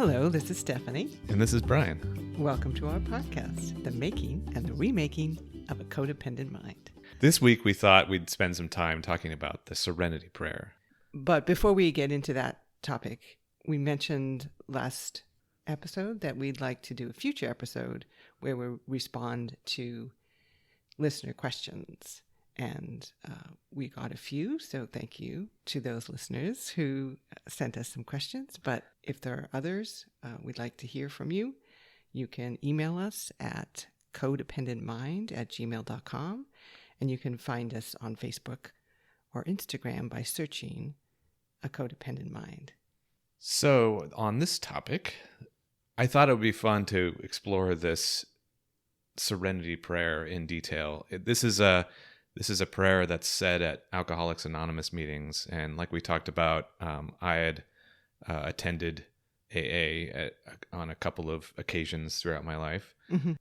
Hello, this is Stephanie. And this is Brian. Welcome to our podcast, The Making and the Remaking of a Codependent Mind. This week we thought we'd spend some time talking about the Serenity Prayer. But before we get into that topic, we mentioned last episode that we'd like to do a future episode where we respond to listener questions. And we got a few, so thank you to those listeners who sent us some questions. But if there are others, we'd like to hear from you. You can email us at codependentmind@gmail.com, and you can find us on Facebook or Instagram by searching A Codependent Mind. So on this topic, I thought it would be fun to explore this Serenity Prayer in detail. This is a prayer that's said at Alcoholics Anonymous meetings. And like we talked about, I had attended AA on a couple of occasions throughout my life. Mm-hmm.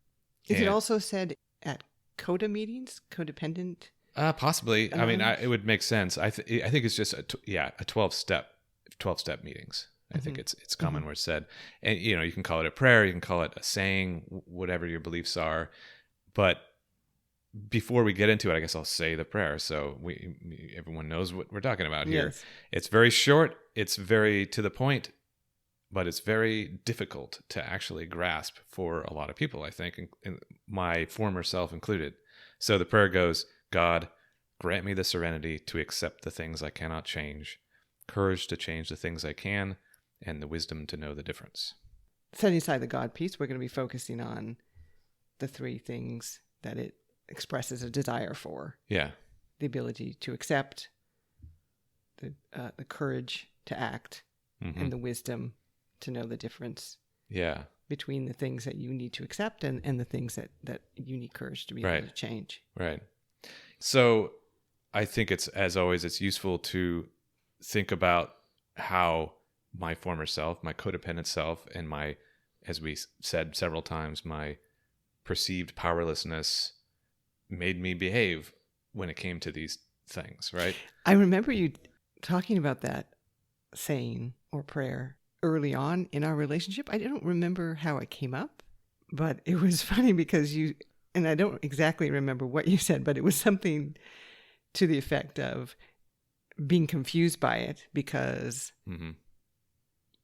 Is it also said at CODA meetings, Codependent? Possibly. Anonymous? I mean, it would make sense. I think it's just a 12-step meetings. I think it's common where it's said. And, you can call it a prayer, you can call it a saying, whatever your beliefs are. But before we get into it, I guess I'll say the prayer so everyone knows what we're talking about here. Yes. It's very short, it's very to the point, but it's very difficult to actually grasp for a lot of people, I think, and my former self included. So the prayer goes, God, grant me the serenity to accept the things I cannot change, courage to change the things I can, and the wisdom to know the difference. Setting aside the God piece, we're going to be focusing on the three things that it expresses a desire for. Yeah. The ability to accept, the courage to act, and the wisdom to know the difference. Yeah. Between the things that you need to accept and the things that you need courage to be able to change. Right. So I think as always, it's useful to think about how my former self, my codependent self, and my, as we said several times, my perceived powerlessness made me behave when it came to these things, right? I remember you talking about that saying or prayer early on in our relationship. I don't remember how it came up, but it was funny because and I don't exactly remember what you said, but it was something to the effect of being confused by it because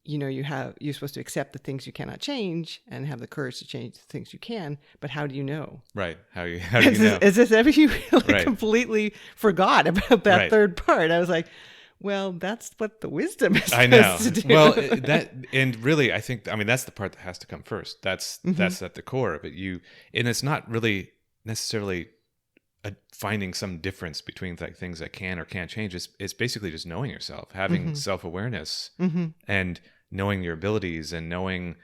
you're supposed to accept the things you cannot change and have the courage to change the things you can, but how do you know? Right. How do you know? As if you really completely forgot about that third part. I was like, well, that's what the wisdom is supposed to do. Well, and really, I think, that's the part that has to come first. That's at the core of it. And it's not really necessarily finding some difference between things that can or can't change. It's basically just knowing yourself, having self-awareness, and knowing your abilities and knowing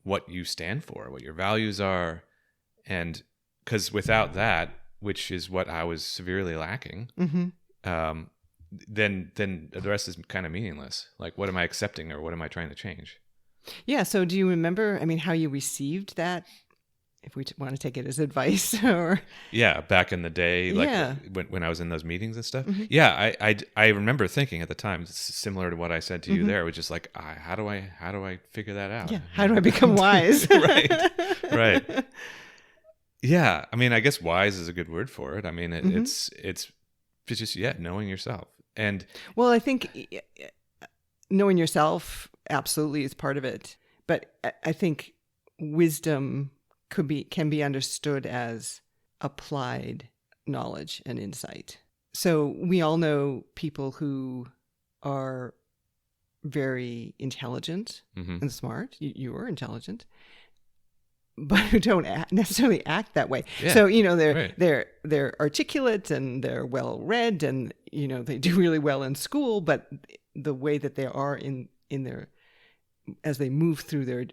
what you stand for, what your values are. And because without that, which is what I was severely lacking, then the rest is kind of meaningless. Like, what am I accepting or what am I trying to change? Yeah. So do you remember, how you received that? If we want to take it as advice or... Yeah, back in the day, when I was in those meetings and stuff. Yeah, I remember thinking at the time, similar to what I said to you there, it was just like, how do I figure that out? Yeah, how do I become wise? Right. Yeah, I guess wise is a good word for it. It's just, knowing yourself. And well, I think knowing yourself absolutely is part of it. But I think wisdom can be understood as applied knowledge and insight. So we all know people who are very intelligent and smart. You are intelligent, but who don't necessarily act that way. Yeah. So they're articulate and they're well read and they do really well in school, but the way that they are in their, as they move through their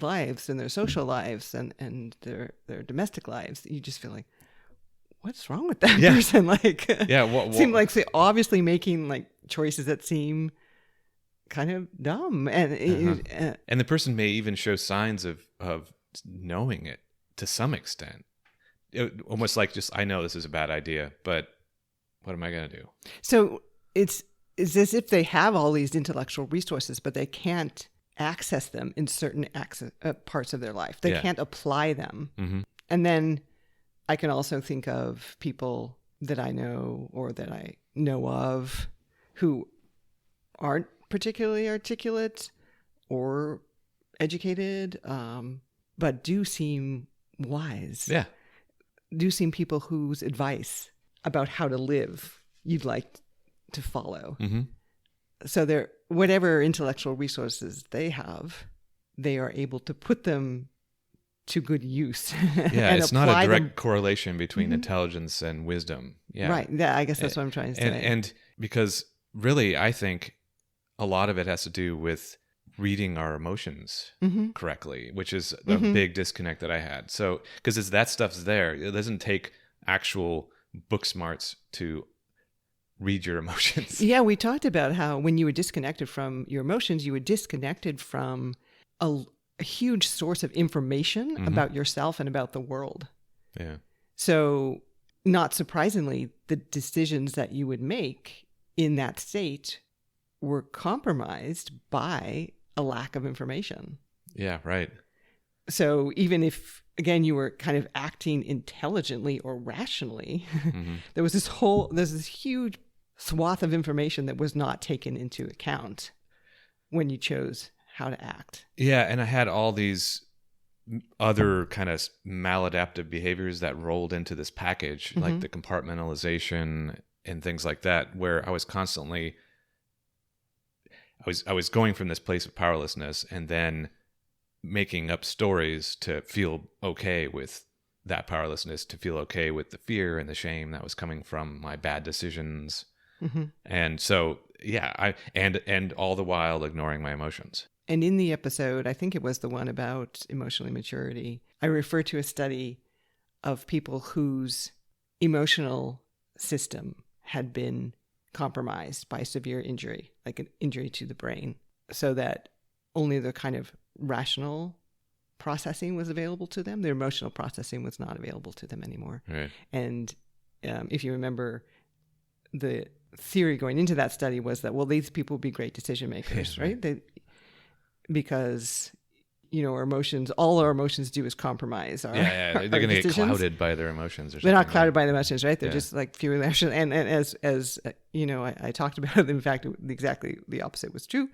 lives and their social lives and their domestic lives, you just feel like, what's wrong with that person? Seem like they're obviously making choices that seem kind of dumb, and and the person may even show signs of knowing it to some extent. Almost like, just, I know this is a bad idea, but what am I going to do? So it's as if they have all these intellectual resources, but they can't access them in certain parts of their life. They Yeah. can't apply them. Mm-hmm. And then I can also think of people that I know or that I know of who aren't particularly articulate or educated, but do seem wise. Yeah. Do seem people whose advice about how to live you'd like to follow. Mm-hmm. So they're, whatever intellectual resources they have, they are able to put them to good use. Yeah, and it's not a direct them. correlation between intelligence and wisdom. Yeah. Right. Yeah, I guess that's what I'm trying to say. And because really, I think a lot of it has to do with reading our emotions correctly, which is the big disconnect that I had. So, because that stuff's there. It doesn't take actual book smarts to read your emotions. Yeah, we talked about how when you were disconnected from your emotions, you were disconnected from a huge source of information about yourself and about the world. Yeah. So, not surprisingly, the decisions that you would make in that state were compromised by a lack of information. Yeah, right. So even if, again, you were kind of acting intelligently or rationally, there's this huge swath of information that was not taken into account when you chose how to act. Yeah, and I had all these other kind of maladaptive behaviors that rolled into this package, like the compartmentalization and things like that, where I was constantly, I was going from this place of powerlessness and then making up stories to feel okay with that powerlessness, to feel okay with the fear and the shame that was coming from my bad decisions. And so, yeah, and all the while ignoring my emotions. And in the episode, I think it was the one about emotional immaturity, I refer to a study of people whose emotional system had been compromised by severe injury, like an injury to the brain, so that only the kind of rational processing was available to them. Their emotional processing was not available to them anymore. Right. And if you remember, the theory going into that study was that, well, these people would be great decision makers, right? Because, our emotions, all our emotions do is compromise our They're going to get clouded by their emotions or something. They're not clouded by the emotions, right? They're just like purely rational. And as I talked about it, in fact, exactly the opposite was true.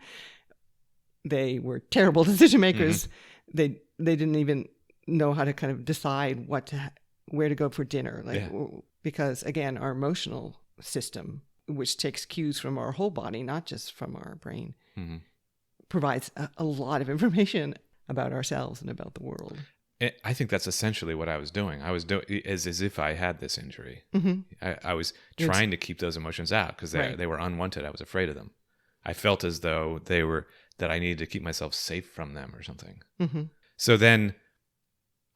They were terrible decision makers. They didn't even know how to kind of decide where to go for dinner, because again, our emotional system, which takes cues from our whole body, not just from our brain, provides a lot of information about ourselves and about the world. I think that's essentially what I was doing. I was doing as if I had this injury. I was trying to keep those emotions out because they were unwanted. I was afraid of them. I felt as though that I needed to keep myself safe from them or something. So then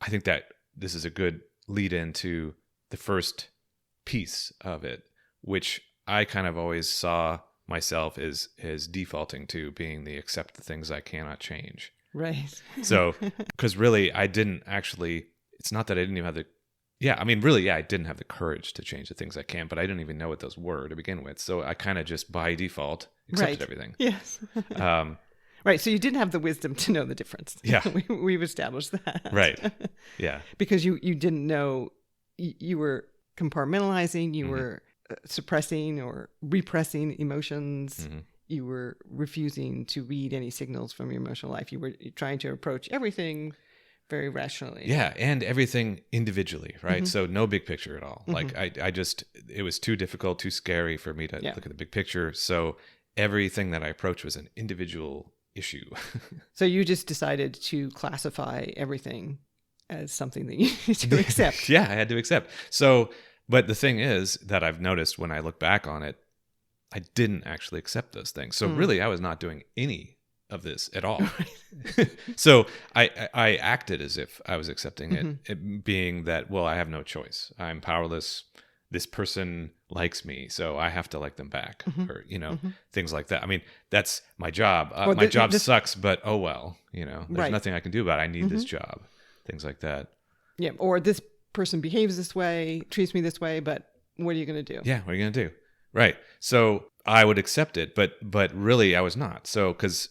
I think that this is a good lead into the first piece of it, which I kind of always saw myself as defaulting to being the accept the things I cannot change. Right. So, because really I didn't actually, it's not that I didn't even have I didn't have the courage to change the things I can, but I didn't even know what those were to begin with. So I kind of just by default accepted everything. Yes. Right. So you didn't have the wisdom to know the difference. Yeah. We've established that. Right. Yeah. Because you didn't know, you were compartmentalizing, you were suppressing or repressing emotions. You were refusing to read any signals from your emotional life. You were trying to approach everything very rationally. Yeah, and everything individually, right? So no big picture at all. Like it was too difficult, too scary for me to look at the big picture. So everything that I approached was an individual issue. So you just decided to classify everything as something that you need to accept. Yeah, I had to accept. So, but the thing is that I've noticed when I look back on it, I didn't actually accept those things. So really, I was not doing any of this at all. So I acted as if I was accepting it being that, well, I have no choice. I'm powerless. This person likes me, so I have to like them back, or things like that. I mean, that's my job. My job sucks, but oh well. There's nothing I can do about it. I need this job. Things like that. Yeah. Or this person behaves this way, treats me this way, but what are you going to do? Yeah. What are you going to do? Right. So I would accept it, but really I was not. So, because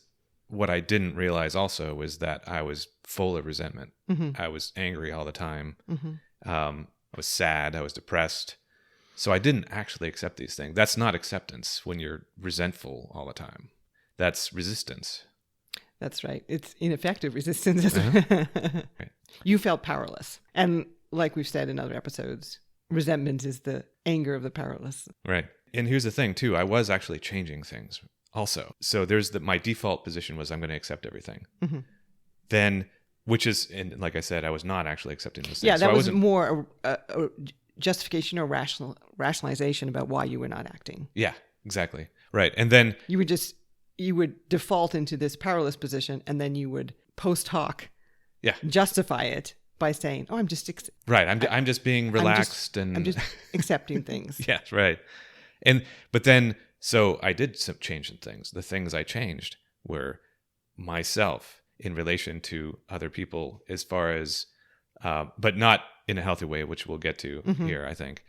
what I didn't realize also was that I was full of resentment. I was angry all the time. I was sad. I was depressed. So I didn't actually accept these things. That's not acceptance when you're resentful all the time. That's resistance. That's right. It's ineffective resistance. Right. You felt powerless. And like we've said in other episodes, resentment is the anger of the powerless. Right. And here's the thing too. I was actually changing things also. So there's my default position was I'm going to accept everything. Then, which is, and like I said, I was not actually accepting those things. Yeah, that so was more a justification or rationalization about why you were not acting. Yeah, exactly. Right. And then you would default into this powerless position, and then you would post hoc justify it by saying, "Oh, I'm just right. I'm just being relaxed I'm just accepting things." Yes, right. But then so I did change some things. The things I changed were myself in relation to other people, as far as, but not in a healthy way, which we'll get to here, I think.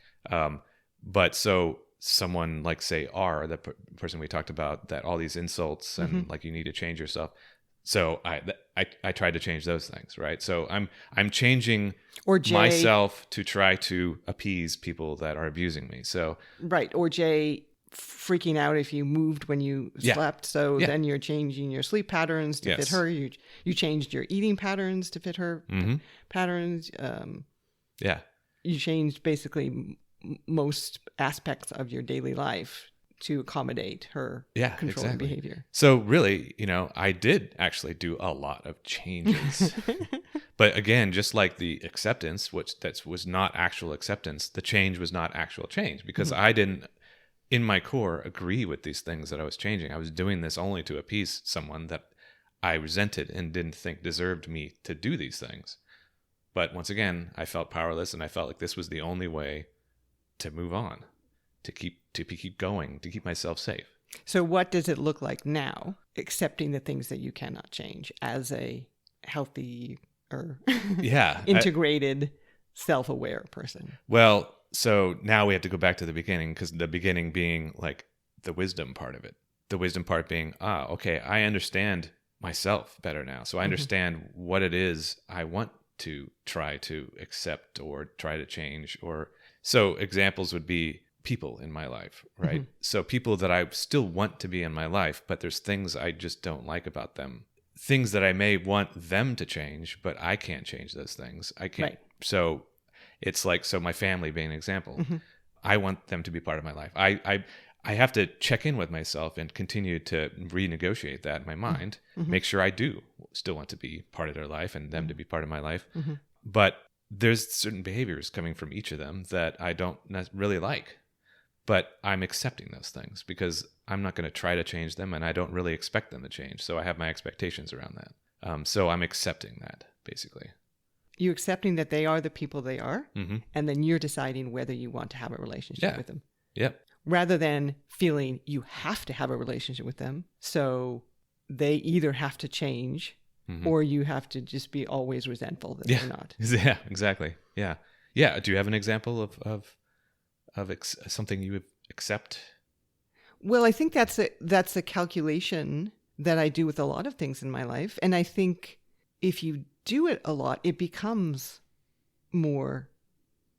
But so someone like, say, R, the person we talked about, that all these insults and like you need to change yourself. So I tried to change those things, right? So I'm changing myself to try to appease people that are abusing me. So right, or J, freaking out if you moved when you slept. So then you're changing your sleep patterns to fit her. You changed your eating patterns to fit her patterns. You changed basically most aspects of your daily life to accommodate her controlling behavior. So really, I did actually do a lot of changes. But again, just like the acceptance, that was not actual acceptance, the change was not actual change, because I didn't, in my core, agree with these things that I was changing. I was doing this only to appease someone that I resented and didn't think deserved me to do these things. But once again, I felt powerless, and I felt like this was the only way to move on, to keep going, to keep myself safe. So what does it look like now, accepting the things that you cannot change as a healthy or integrated, self-aware person? Well, so now we have to go back to the beginning, because the beginning being like the wisdom part of it. The wisdom part being, okay, I understand myself better now. So I understand what it is I want to try to accept or try to change. So examples would be people in my life, right? So people that I still want to be in my life, but there's things I just don't like about them. Things that I may want them to change, but I can't change those things. I can't. Right. So it's like, so my family being an example, I want them to be part of my life. I have to check in with myself and continue to renegotiate that in my mind, make sure I do still want to be part of their life and them to be part of my life. But there's certain behaviors coming from each of them that I don't really like, but I'm accepting those things because I'm not going to try to change them, and I don't really expect them to change. So I have my expectations around that. So I'm accepting that, basically. You're accepting that they are the people they are, and then you're deciding whether you want to have a relationship with them. Yep. Rather than feeling you have to have a relationship with them, so they either have to change or you have to just be always resentful that they're not. Yeah, exactly. Yeah. Yeah. Do you have an example of something you would accept? Well, I think that's a calculation that I do with a lot of things in my life. And I think if you do it a lot, it becomes more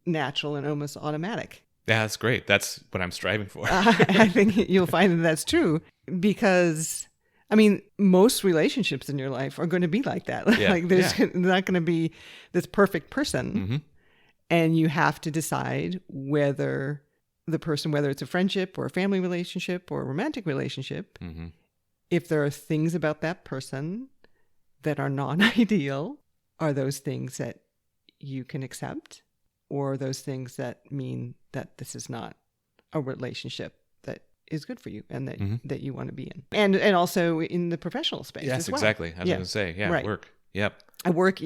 natural and almost automatic. Yeah, that's great. That's what I'm striving for. I think you'll find that that's true, because I mean, most relationships in your life are going to be like that. Like there's not going to be this perfect person. And you have to decide whether the person, whether it's a friendship or a family relationship or a romantic relationship, if there are things about that person that are non-ideal, are those things that you can accept, or those things that mean that this is not a relationship that is good for you and that you want to be in. And also in the professional space. Yes, as well. Exactly. I was going to say, work. Yep. I work,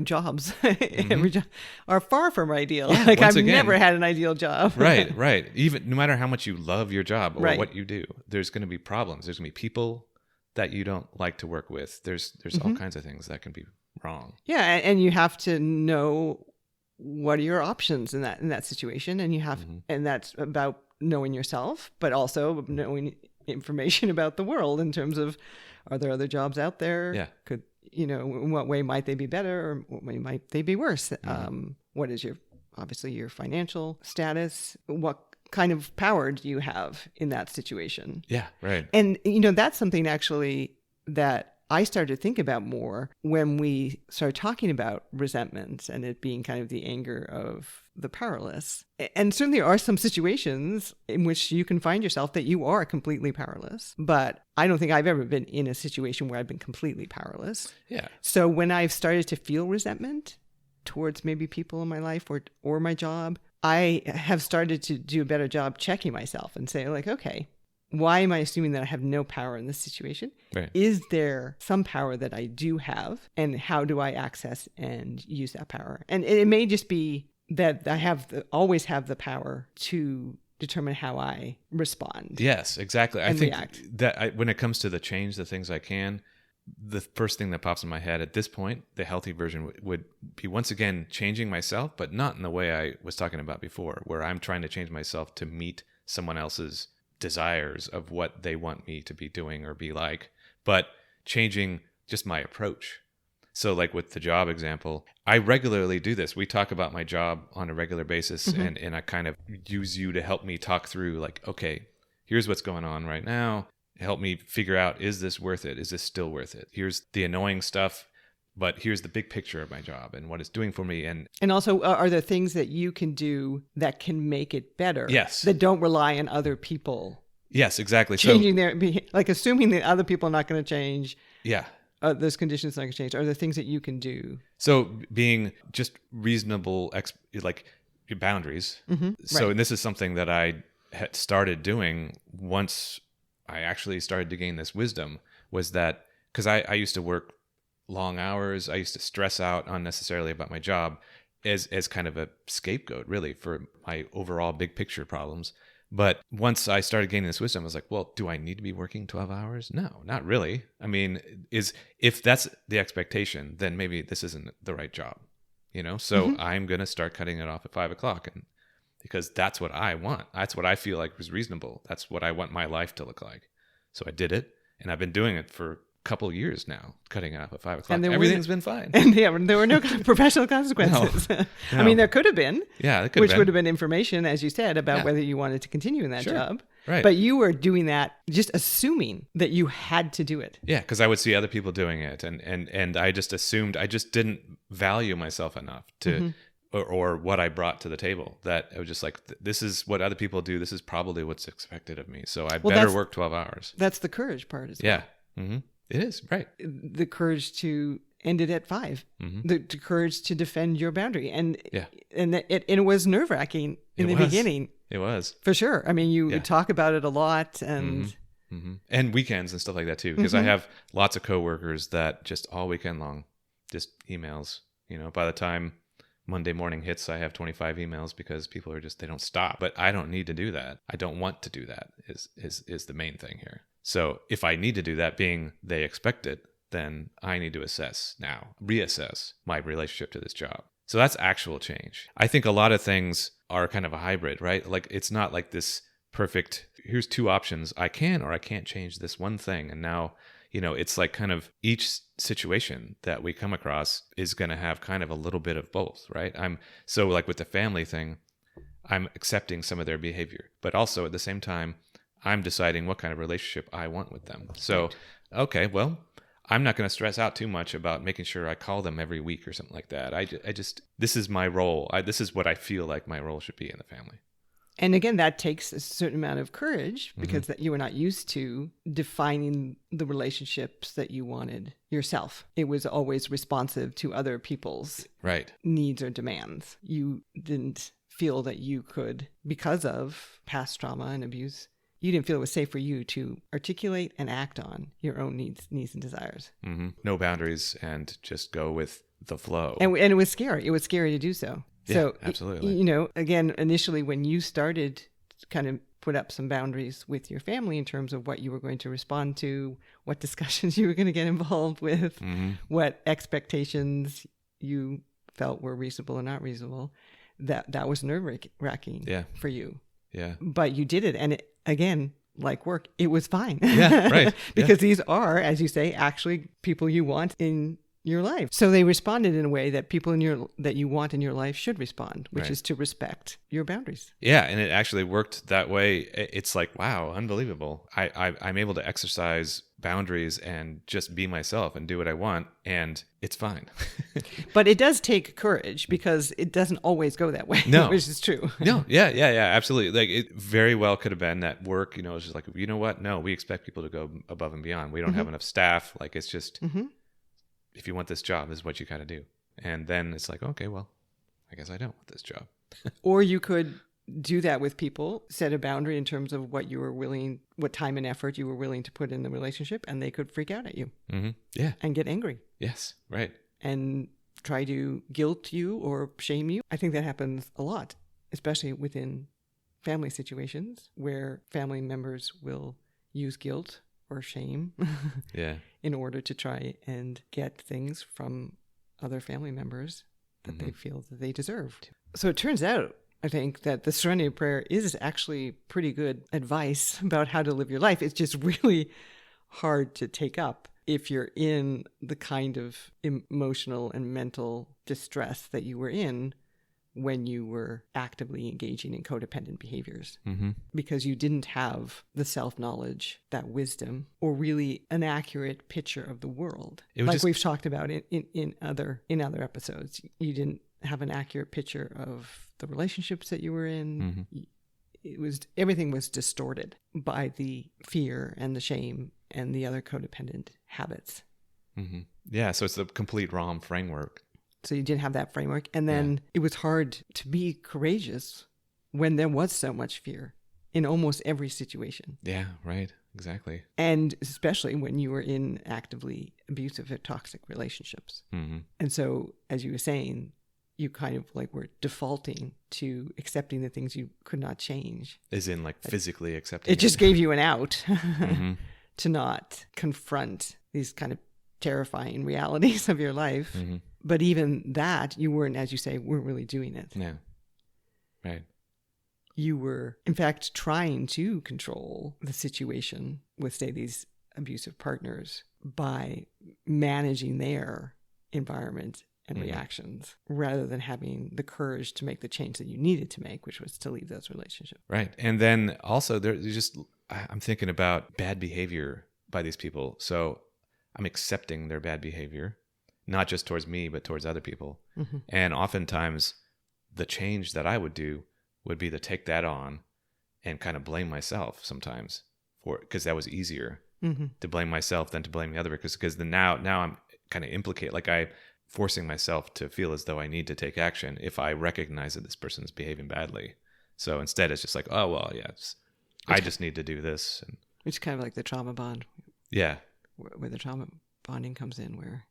jobs every job are far from ideal. Yeah, like I've never had an ideal job. Right. Even no matter how much you love your job or what you do, there's going to be problems. There's going to be people that you don't like to work with. There's all kinds of things that can be wrong. Yeah, and you have to know what are your options in that situation, and you have and that's about knowing yourself, but also knowing information about the world in terms of, are there other jobs out there? Yeah. Could, in what way might they be better, or what way might they be worse? What is obviously your financial status? What kind of power do you have in that situation? Yeah, right. And, that's something actually that I started to think about more when we started talking about resentment and it being kind of the anger of the powerless. And certainly there are some situations in which you can find yourself that you are completely powerless. But I don't think I've ever been in a situation where I've been completely powerless. Yeah. So when I've started to feel resentment towards maybe people in my life or my job, I have started to do a better job checking myself and say, like, okay, why am I assuming that I have no power in this situation? Right. Is there some power that I do have? And how do I access and use that power? And it may just be that I always have the power to determine how I respond. Yes, exactly. I think react. that when it comes to the change, the things I can, the first thing that pops in my head at this point, the healthy version would be once again changing myself, but not in the way I was talking about before, where I'm trying to change myself to meet someone else's desires of what they want me to be doing or be like, but changing just my approach. So like with the job example, I regularly do this. We talk about my job on a regular basis, and I kind of use you to help me talk through, like, okay, here's what's going on right now. Help me figure out, is this worth it? Is this still worth it? Here's the annoying stuff, but here's the big picture of my job and what it's doing for me. And also, are there things that you can do that can make it better? Yes. That don't rely on other people. Yes, exactly. Changing like assuming that other people are not going to change. Yeah. Those conditions not going to change. Are there things that you can do? So being just reasonable, like your boundaries. So, Right. and this is something that I had started doing once I actually started to gain this wisdom, was that because I used to work long hours, I used to stress out unnecessarily about my job as kind of a scapegoat, really, for my overall big picture problems. But once I started gaining this wisdom, I was like, well, do I need to be working 12 hours? No, not really. I mean, if that's the expectation, then maybe this isn't the right job, So I'm going to start cutting it off at 5:00, and because that's what I want. That's what I feel like was reasonable. That's what I want my life to look like. So I did it, and I've been doing it for a couple years now, cutting it off at 5:00. And everything's been fine. And there were no professional consequences. No. I mean, there could have been. Yeah, it could which have been. would have been information, as you said, about whether you wanted to continue in that job. Right. But you were doing that just assuming that you had to do it. Yeah, because I would see other people doing it, and I just assumed, I just didn't value myself enough to, or what I brought to the table, that I was just like, this is what other people do. This is probably what's expected of me. So I better work 12 hours. That's the courage part as well. Yeah. Mm-hmm. It is, right. The courage to end it at 5. The courage to defend your boundary. And it was nerve-wracking in the beginning. It was. For sure. I mean, you talk about it a lot, and and weekends and stuff like that too, because I have lots of coworkers that just all weekend long, just emails. By the time Monday morning hits, I have 25 emails because people are just, they don't stop. But I don't need to do that. I don't want to do that is the main thing here. So if I need to do that, being they expect it, then I need to reassess my relationship to this job. So that's actual change. I think a lot of things are kind of a hybrid, right? Like, it's not like this perfect, here's 2 options. I can or I can't change this one thing. And now, it's like kind of each situation that we come across is going to have kind of a little bit of both, right? So like with the family thing, I'm accepting some of their behavior, but also at the same time, I'm deciding what kind of relationship I want with them. So, okay, well, I'm not going to stress out too much about making sure I call them every week or something like that. I just this is my role. This is what I feel like my role should be in the family. And again, that takes a certain amount of courage, because that you were not used to defining the relationships that you wanted yourself. It was always responsive to other people's needs or demands. You didn't feel that you could, because of past trauma and abuse, you didn't feel it was safe for you to articulate and act on your own needs and desires. No boundaries, and just go with the flow. And it was scary. It was scary to do so. So, absolutely. Again, initially when you started to kind of put up some boundaries with your family in terms of what you were going to respond to, what discussions you were going to get involved with, what expectations you felt were reasonable or not reasonable, that was nerve-wracking for you. Yeah. But you did it. And again, like work, it was fine. Yeah, right. Because these are, as you say, actually people you want in your life. So they responded in a way that people that you want in your life should respond, which is to respect your boundaries. Yeah, and it actually worked that way. It's like, wow, unbelievable. I'm able to exercise boundaries and just be myself and do what I want, and it's fine. But it does take courage, because it doesn't always go that way. No. Which is true. No, yeah, absolutely. Like, it very well could have been that work, it's just like, you know what? No, we expect people to go above and beyond. We don't have enough staff. Like, it's just, if you want this job, this is what you got to do. And then it's like, okay, well, I guess I don't want this job. Or you could do that with people, set a boundary in terms of what time and effort you were willing to put in the relationship, and they could freak out at you. Yeah. And get angry. Yes, right. And try to guilt you or shame you. I think that happens a lot, especially within family situations where family members will use guilt or shame in order to try and get things from other family members that they feel that they deserve. So it turns out, I think, that the Serenity Prayer is actually pretty good advice about how to live your life. It's just really hard to take up if you're in the kind of emotional and mental distress that you were in when you were actively engaging in codependent behaviors, because you didn't have the self-knowledge, that wisdom, or really an accurate picture of the world. Like we've talked about in other episodes. You didn't have an accurate picture of the relationships that you were in. Everything was distorted by the fear and the shame and the other codependent habits. Yeah, so it's the complete wrong framework. So you didn't have that framework. And then it was hard to be courageous when there was so much fear in almost every situation. Yeah, right. Exactly. And especially when you were in actively abusive or toxic relationships. And so, as you were saying, you kind of like were defaulting to accepting the things you could not change. As in like physically accepting it. Just gave you an out to not confront these kind of terrifying realities of your life. But even that, you weren't, as you say, weren't really doing it. Yeah. Right. You were, in fact, trying to control the situation with, say, these abusive partners by managing their environment and reactions, rather than having the courage to make the change that you needed to make, which was to leave those relationships. Right. And then also I'm thinking about bad behavior by these people. So I'm accepting their bad behavior, not just towards me, but towards other people. And oftentimes the change that I would do would be to take that on and kind of blame myself sometimes because that was easier to blame myself than to blame the other, because then now I'm kind of implicate, like I forcing myself to feel as though I need to take action if I recognize that this person's behaving badly. So instead it's just like, oh, well, yeah, I just need to do this. And it's kind of like the trauma bond. Yeah. Where the trauma bonding comes in, where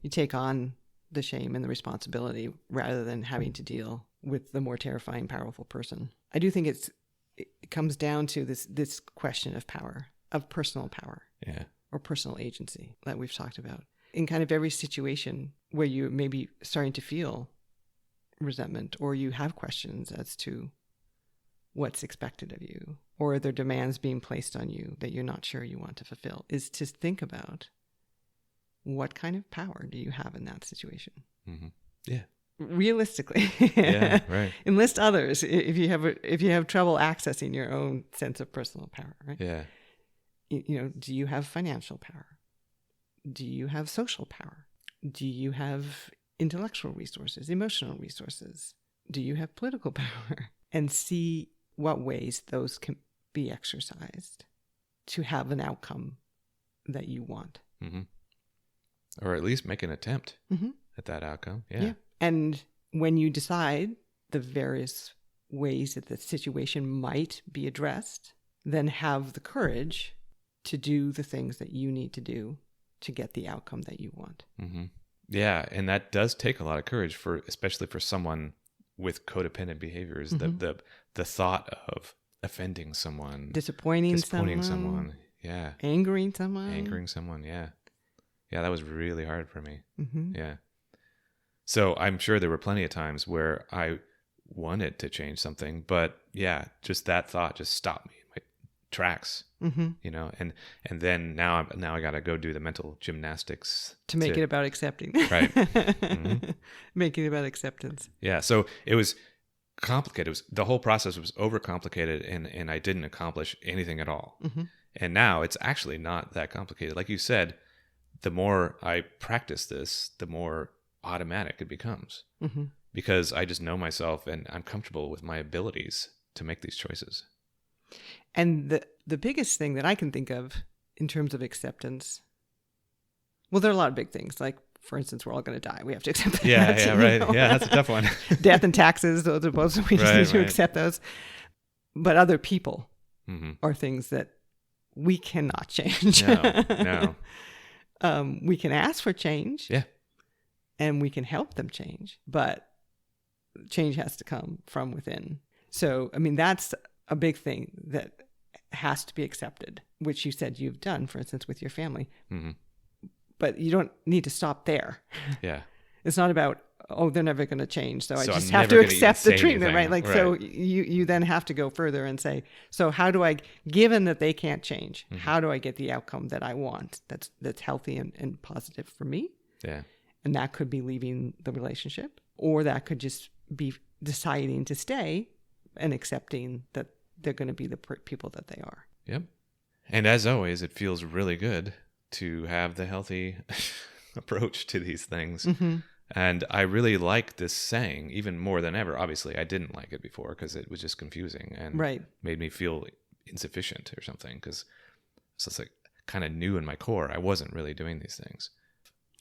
you take on the shame and the responsibility rather than having to deal with the more terrifying, powerful person. I do think it comes down to this question of power, of personal power, or personal agency that we've talked about. In kind of every situation where you may be starting to feel resentment, or you have questions as to what's expected of you, or there are demands being placed on you that you're not sure you want to fulfill, is to think about what kind of power do you have in that situation? Yeah. Realistically. Yeah, right. Enlist others if you have trouble accessing your own sense of personal power, right? Yeah. Do you have financial power? Do you have social power? Do you have intellectual resources, emotional resources? Do you have political power? And see what ways those can be exercised to have an outcome that you want. Or at least make an attempt at that outcome. Yeah. And when you decide the various ways that the situation might be addressed, then have the courage to do the things that you need to do to get the outcome that you want. Yeah, and that does take a lot of courage, especially for someone with codependent behaviors. The thought of offending someone, disappointing someone, angering someone, yeah, that was really hard for me. Yeah, so I'm sure there were plenty of times where I wanted to change something, but yeah, just that thought just stopped me tracks, you know, and then now I got to go do the mental gymnastics to make it about accepting. Right. Make it about acceptance. Yeah. So it was complicated. The whole process was overcomplicated, and I didn't accomplish anything at all. And now it's actually not that complicated. Like you said, the more I practice this, the more automatic it becomes, because I just know myself and I'm comfortable with my abilities to make these choices. And the biggest thing that I can think of in terms of acceptance, well, there are a lot of big things. Like, for instance, we're all going to die. We have to accept that. Yeah, right. Know? Yeah, that's a tough one. Death and taxes, those are both, we just need to accept those. But other people are things that we cannot change. No. We can ask for change. Yeah. And we can help them change. But change has to come from within. So, I mean, that's a big thing that has to be accepted, which you said you've done, for instance, with your family. But you don't need to stop there. Yeah. It's not about, oh, they're never going to change, so I just have to accept the treatment, right? Like, so you then have to go further and say, so how do I, given that they can't change, how do I get the outcome that I want that's healthy and positive for me? Yeah. And that could be leaving the relationship, or that could just be deciding to stay and accepting that they're going to be the people that they are. Yep. And as always, it feels really good to have the healthy approach to these things. And I really like this saying even more than ever. Obviously, I didn't like it before because it was just confusing and made me feel insufficient or something, because it's like kind of new in my core. I wasn't really doing these things.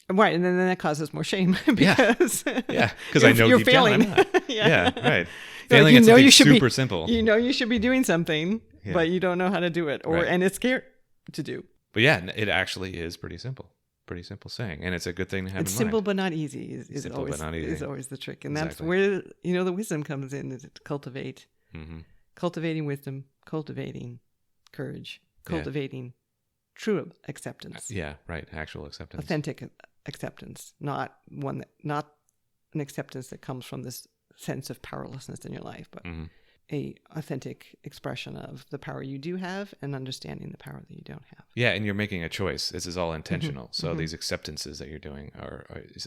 Right, and then that causes more shame because because I know you're deep failing. Down I'm not. Right. Failing at something super simple. You know you should be doing something, but you don't know how to do it, and it's scary to do. But yeah, it actually is pretty simple saying, and it's a good thing to have. It's in simple mind. but not easy. Is always the trick, and that's where the wisdom comes in. Is to cultivate, cultivating wisdom, cultivating courage, cultivating true acceptance. Actual acceptance, authentic acceptance, not an acceptance that comes from this sense of powerlessness in your life, but a authentic expression of the power you do have and understanding the power that you don't have. Yeah, and you're making a choice. This is all intentional. So these acceptances that you're doing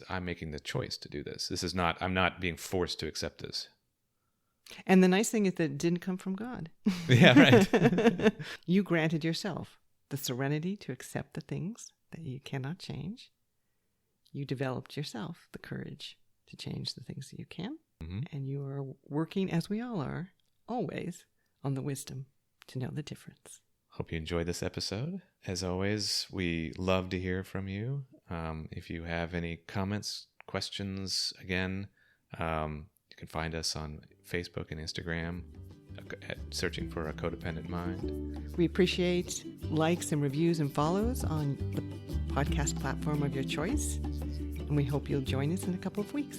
I'm making the choice to do this. I'm not being forced to accept this. And the nice thing is that it didn't come from God. Yeah, right. You granted yourself the serenity to accept the things that you cannot change. You developed yourself the courage to change the things that you can. And you are working, as we all are, always, on the wisdom to know the difference. Hope you enjoyed this episode. As always, we love to hear from you. If you have any comments, questions, again, you can find us on Facebook and Instagram searching for A Codependent Mind. We appreciate likes and reviews and follows on the podcast platform of your choice. And we hope you'll join us in a couple of weeks.